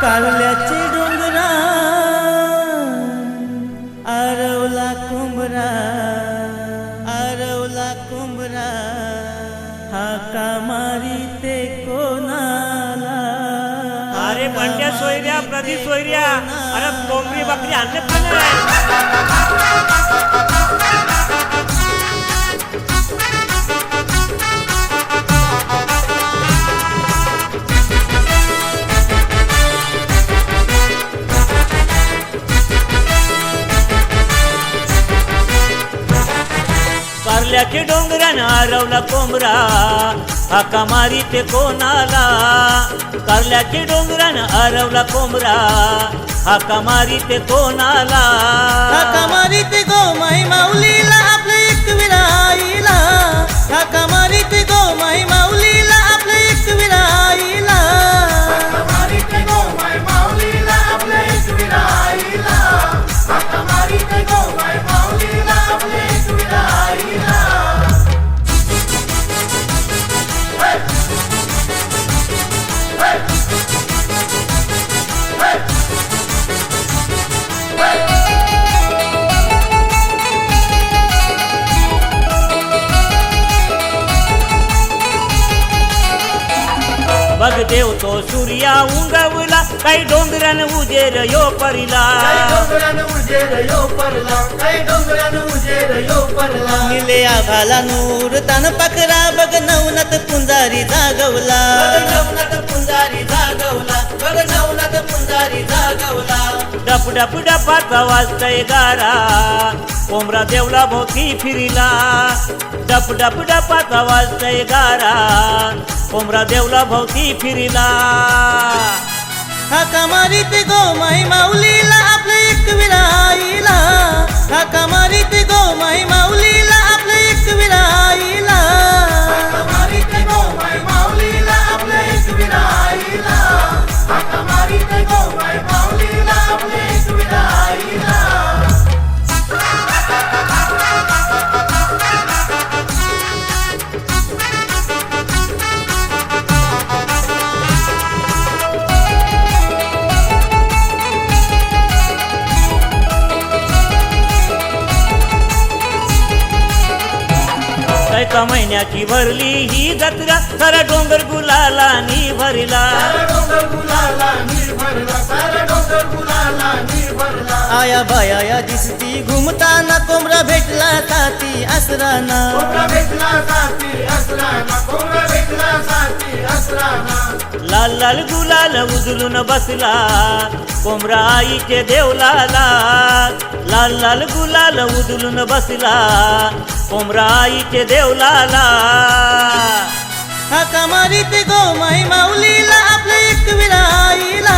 कारल्याचे डोंगरा आरवला कुंभरा हाका मारी ते कोणाला। अरे बंड्या सोयऱ्या प्रदीप सोयऱ्या अरे कोंबडी बकरी आणले का नाही? कारल्याचे डोंगरान आरवला कोंबरा हाका मारी ते कोणाला। कारल्याचे डोंगरान आरवला कोंबरा हाका मारी ते कोणाला। हाका मारी ते गोमाई माऊलीला आपल्या एकविराईला। हाका मारी ते गोमाई माऊलीला आपल्या एकविराईला। हाका मारी ते गोमाई माऊलीला आपल्या एकविराईला। हाका मारी ते गोमाई माऊलीला आपल्या एकविराईला। बघ देव तो सूर्या उंगवला काही डोंगरान उजेर यो परिला। काही डोंगरान उजेर यो परला। काही डोंगरान उजेर यो परला। निले आभाला नूर तान पाखरा बघ नवनाथ पुंजारी जागवला। नवनाथ पुंजारी जागवला। बघ नवनाथ पुंजारी जागवला। डप डप डपाचा वाजतय गारा कोंबरा देवला भोवती फिरिला। डप डप डपाचा वाजतय गारा कोंबरा देवला भोवती फिरिला। हाका मारी ते गोमाई माऊलीला आपल्या एकविराईला। हाका मारी ते गोमाई माऊलीला आपल्या एकविराईला। हाका मारी ते गोमाई माऊलीला आपल्या एकविराईला। हाका मारी ते गोमाई माऊलीला आपल्या एकविराईला। एका महिन्याची भरली ही जत्रा सारा डोंगर गुलाला नी भरला। सारा डोंगर गुलाला नीर भरला। सारा डोंगर गुलाला नीर भरला। आया बाया या दिसती घुमताना कोंबरा भेटला साथी असराना। कोंबडा भेटला साथी असराना। कोंबडा भेटला साथी असराना। लाल लाल गुलाल उजलून बसला कोंबरा आईचे देवलाला। लाल लाल गुलाल उजलून बसला कोंबरा आईचे देवलाला। हाका मारी ते गोमाई माऊलीला आपल्या एकविराईला।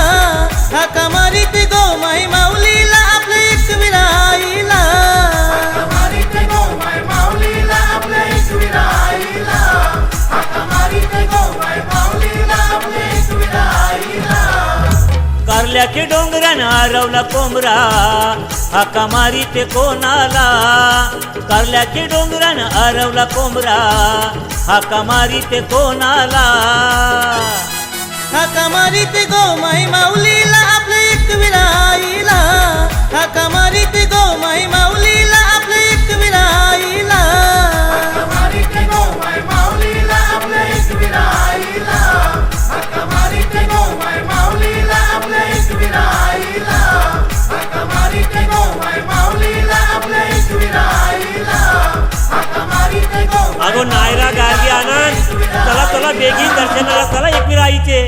हाका मारी ते गोमाई माऊलीला आपल्या एकविराईला। हाका मारी ते गोमाई माऊलीला आपल्या एकविराईला। हाका मारी ते गोमाई माऊलीला आपल्या एकविराईला। कारल्याचे डोंगरान आरवला कोंबरा हाका मारी ते कोणाला। कारल्याचे डोंगरान आरवला कोंबरा हाका मारी ते कोणाला। हाका मारी ते गोमाई माऊलीला आपल्या एकविराईला। हाका मारी ते गोमाई माऊलीला आपल्या एकविराईला। हाका मारी ते गोमाई माऊलीला आपल्या एकविराईला। हाका मारी ते गोमाई माऊलीला आपल्या एकविराईला। हाका मारी ते गोमाई माऊलीला आपल्या एकविराईला। हाका मारी ते गोमाई अगो नायरा गार्गी आनंद चला चला बेगीन दर्शनाला चला एकविरा आईचे।